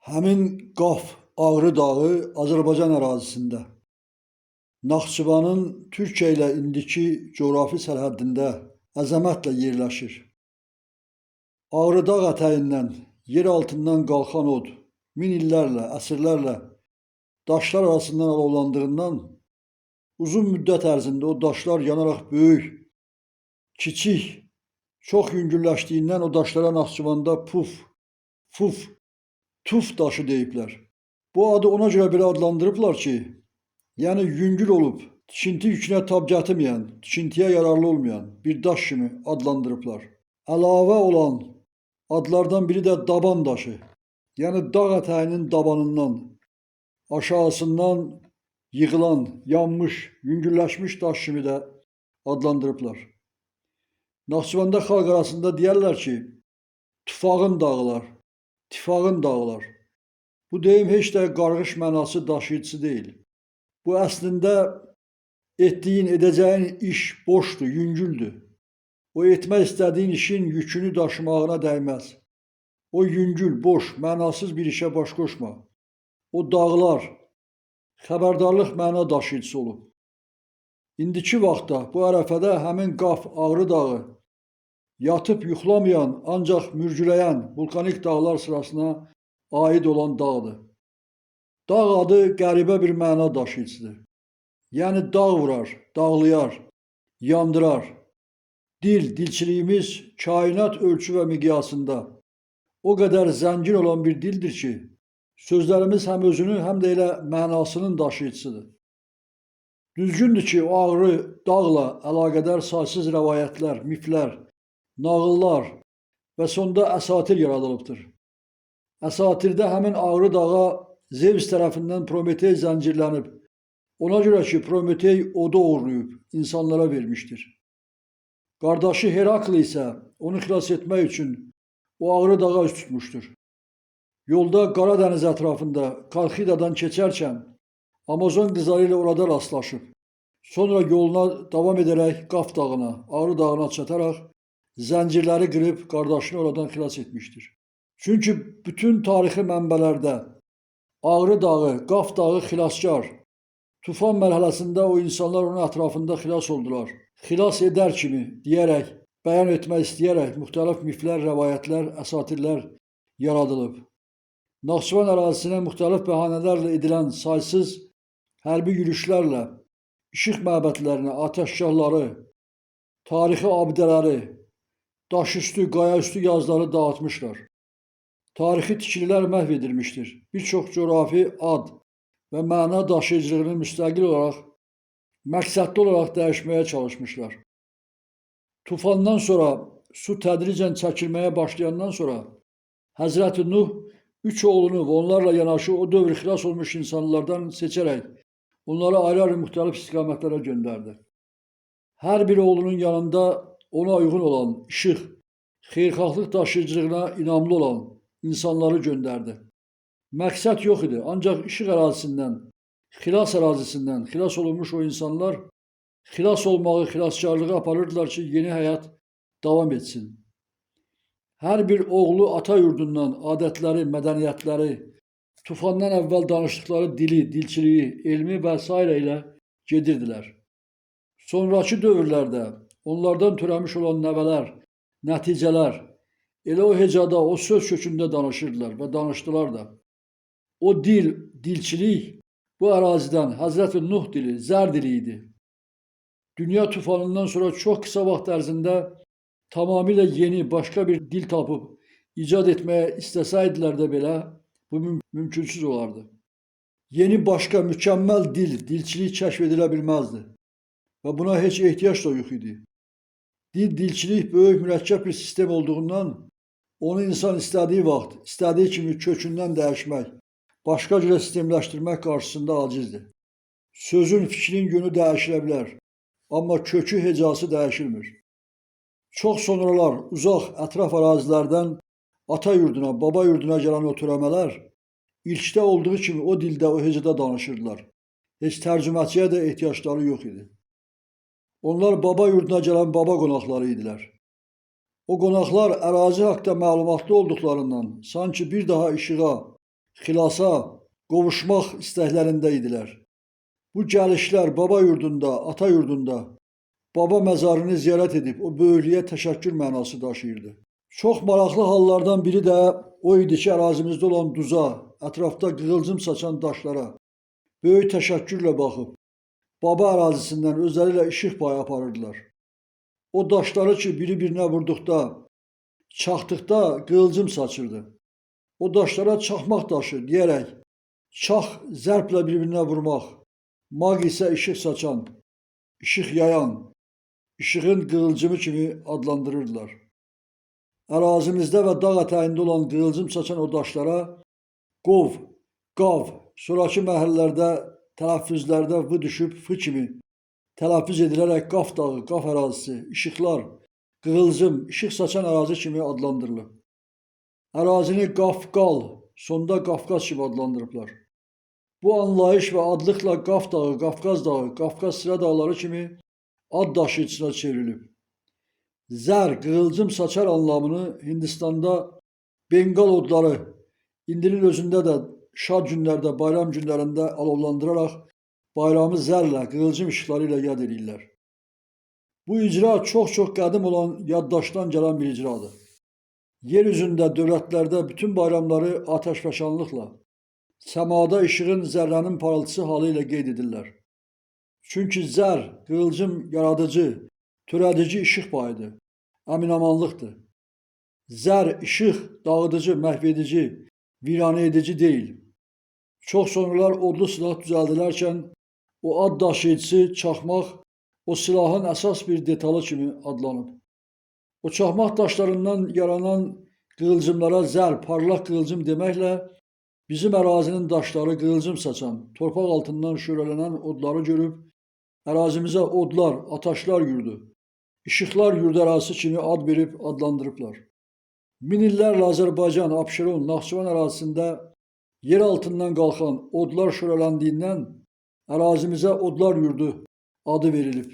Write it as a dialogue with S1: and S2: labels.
S1: Həmin Qaf Ağrı Dağı Azərbaycan ərazisində, Naxçıvanın Türkiyə ilə indiki coğrafi sərhəddində əzəmətlə yerləşir. Ağrı dağ ətəyindən, yer altından qalxan od min illərlə, əsrlərlə daşlar arasından alovlandığından uzun müddət ərzində o daşlar yanaraq böyük, kiçik, çox yüngülləşdiyindən o daşlara Naxçıvanda puf, fuf, tuf daşı deyiblər. Bu adı ona görə belə adlandırıblar ki, yəni yüngül olub, tikinti yükünə tab gətirməyən, tikintiyə yararlı olmayan bir daş kimi adlandırıblar. Əlavə olan adlardan biri də daban daşı, yəni dağ ətəyinin dabanından, aşağısından yığılan, yanmış, yüngülləşmiş daş kimi də adlandırıblar. Naxçıvanda xalq arasında deyərlər ki, tufağın dağlar, tifağın dağlar. Bu deyim heç də qarğış mənası daşıyıcısı deyil. Bu əslində etdiyin, edəcəyin iş boşdur, yüngüldür. O etmək istədiyin işin yükünü daşımağına dəyməz. O yüngül, boş, mənasız bir işə baş qoşma. O dağlar xəbərdarlıq məna daşıyıcısı olub. İndiki vaxtda bu ərəfədə həmin Qaf Ağrı dağı yatıb yuxulamayan, ancaq mürgüləyən vulkanik dağlar sırasına aid olan dağdır. Dağ adı qəribə bir məna daşıyıcıdır. Yəni dağ vurar, dağlayar, yandırar. Dilçiliyimiz kainat ölçü və miqyasında o qədər zəngin olan bir dildir ki, sözlərimiz həm özünü, həm də elə mənasının daşıyıcısıdır. Düzgündür ki, o Ağrı dağla əlaqədar saysız rəvayətlər, miflər, nağıllar və sonda əsatir yaradılıbdır. Əsatirdə həmin Ağrı dağa Zevs tərəfindən Prometey zəncirlənib. Ona görə ki, Prometey odu uğurlayıb, insanlara vermişdir. Qardaşı Herakl isə onu xilas etmək üçün o Ağrı dağa üst tutmuşdur. Yolda Qara dəniz ətrafında Kalxidadan keçərkən Amazon qızları ilə orada rastlaşıb. Sonra yoluna davam edərək Qaf dağına, Ağrı dağına çataraq zəncirləri qırıb qardaşını oradan xilas etmişdir. Çünki bütün tarixi mənbələrdə Ağrı dağı, Qaf dağı xilaskar. Tufan mərhələsində o insanlar onun ətrafında xilas oldular. Xilas edər kimi deyərək, bəyan etmək istəyərək müxtəlif miflər, rəvayətlər, əsatirlər yaradılıb. Naxçıvan ərazisinə müxtəlif bəhanələrlə edilən saysız hərbi yürüşlərlə işıq məbədlərini, atəşgahları, tarixi abidələri, daşüstü, qayaüstü yazıları dağıtmışlar. Tarixi tikililər məhv edilmişdir. Bir çox coğrafi ad və məna daşıyıcılığını müstəqil olaraq, məqsədli olaraq dəyişməyə çalışmışlar. Tufandan sonra, su tədricən çəkilməyə başlayandan sonra Həzrəti Nuh üç oğlunu və onlarla yanaşı o dövr xilas olmuş insanlardan seçərək onları ayrı-ayrı müxtəlif istiqamətlərə göndərdi. Hər bir oğlunun yanında ona uyğun olan işıq, xeyirxahlıq daşıyıcılığına inamlı olan insanları göndərdi. Məqsəd yox idi, ancaq işıq ərazisindən, xilas olunmuş o insanlar xilas olmağı, xilaskarlığı aparırdılar ki, yeni həyat davam etsin. Hər bir oğlu ata yurdundan adətləri, mədəniyyətləri, tufandan əvvəl danışdıkları dili, dilçiliyi, elmi və s. ilə gedirdilər. Sonraki dövrlərdə onlardan türəmiş olan nəvələr, nəticələr, elə o hecada, o söz kökündə danışırdılar və danışdılar da. O dil, dilçilik bu ərazidən Həzrəti Nuh dili, zər dili idi. Dünya tufanından sonra çox qısa vaxt ərzində tamamilə yeni, başqa bir dil tapıb icad etməyə istəsəydilər də belə, bu mümkünsüz olardı. Yeni, başqa, mükəmməl dil, dilçilik kəşf edilə bilməzdi və buna heç ehtiyac da yox idi. Dilçilik böyük mürəkkəb bir sistem olduğundan onu insan istədiyi vaxt, istədiyi kimi kökündən dəyişmək, başqa cürə sistemləşdirmək qarşısında acizdir. Sözün, fikrin yönü dəyişilə bilər, amma kökü, hecası dəyişilmir. Çox sonralar uzaq ətraf ərazilərdən ata yurduna, baba yurduna gələn o törəmələr ilkdə olduğu kimi o dildə, o hecada danışırdılar. Heç tərcüməçiyə də ehtiyacları yox idi. Onlar baba yurduna gələn baba qonaqları idilər. O qonaqlar ərazi haqqında məlumatlı olduqlarından sanki bir daha işığa, xilasa qovuşmaq istəklərində idilər. Bu gəlişlər baba yurdunda, ata yurdunda baba məzarını ziyarət edib o böyüklüyə təşəkkür mənası daşıyırdı. Çox maraqlı hallardan biri də o idi ki, ərazimizdə olan duza, ətrafda qığılcım saçan daşlara böyük təşəkkürlə baxıb baba ərazisindən özləri ilə işıq payı aparırdılar. O daşları ki, biri-birinə vurduqda, çaxdıqda qığılcım saçırdı. O daşlara çaxmaq daşı deyərək, çax zərblə bir-birinə vurmaq, maq isə işıq saçan, işıq yayan, işığın qığılcımı kimi adlandırırdılar. Ərazimizdə və dağ ətəyində olan qığılcım saçan o daşlara qov, qav, sonraki məhəllərdə tələffüzlərdə v düşüb f kimi tələffüz edilərək qaf dağı, qaf ərazisi, işıqlar, qığılcım, işıq saçan ərazi kimi adlandırılıb. Ərazini Qafqal, sonda Qafqaz kimi adlandırıblar. Bu anlayış və adlıqla Qaf dağı, Qafqaz dağı, Qafqaz sıra dağları kimi ad daşıyıcısına çevrilib. Zər, qığılcım saçar anlamını Hindistanda Bengal odları, indinin özündə də şad günlərdə, bayram günlərində alovlandıraraq bayramı zərlə, qığılcım işıqları ilə yad edirlər. Bu icra çox-çox qədim olan yaddaşdan gələn bir icradır. Yer üzündə, dövlətlərdə bütün bayramları atəşfəşanlıqla, səmada işığın zərrənin parıltısı halı ilə qeyd edirlər. Çünki zər, qığılcım yaradıcı, törədici işıq payıdır, əminamanlıqdır. Zər, işıq, dağıdıcı, məhvedici, viranə edici deyil. Çox sonralar odlu silah düzəldilərkən o ad daşıyıcısı çaxmaq o silahın əsas bir detalı kimi adlanıb. O çaxmaq daşlarından yaranan qığılcımlara zər, parlaq qığılcım deməklə bizim ərazinin daşları qığılcım saçan, torpaq altından şöhrələnən odları görüb ərazimizə odlar, ataşlar yurdu, işıqlar yurdu ərazisi kimi ad verib adlandırıblar. Min illərlə Azərbaycan, Abşeron, Naxçıvan ərazisində yer altından qalxan odlar şöhrələndiyindən ərazimizə odlar yurdu adı verilib.